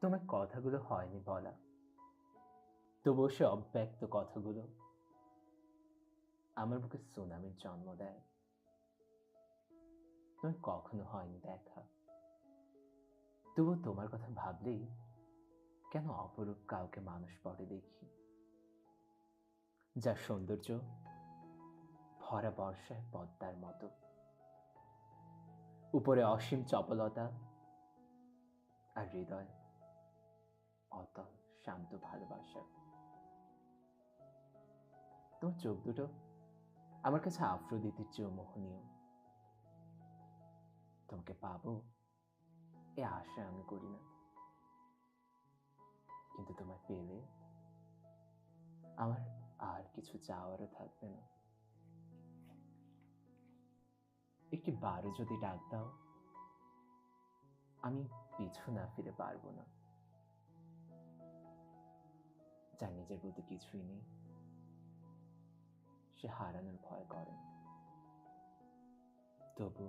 তোমার কথাগুলো হয়নি বলা, তবুও সে অব্যক্ত কথাগুলো আমার বুকে সুনামির জন্ম দেয়। তুমি কখনো হয়নি দেখা, তবুও তোমার কথা ভাবলেই কেন অপরূপ কাউকে মানুষ পটে দেখি, যার সৌন্দর্য ভরা বর্ষায় পদ্মার মতো, উপরে অসীম চপলতা আর হৃদয় অতল শান্ত ভালোবাসা। তোমার চোখ দুটো আমার কাছে আফ্রোদিতির চেয়েও মোহনীয়। তোমাকে পাবো এ আশা আমি করি না, কিন্তু তোমায় পেলে আমার আর কিছু চাওয়ারও থাকবে না। একটি বারো যদি ডাক দাও, আমি পিছু না ফিরে পারবো না। যার নিজের বলতে কিছুই নেই, সে হারানোর ভয় করে, তবু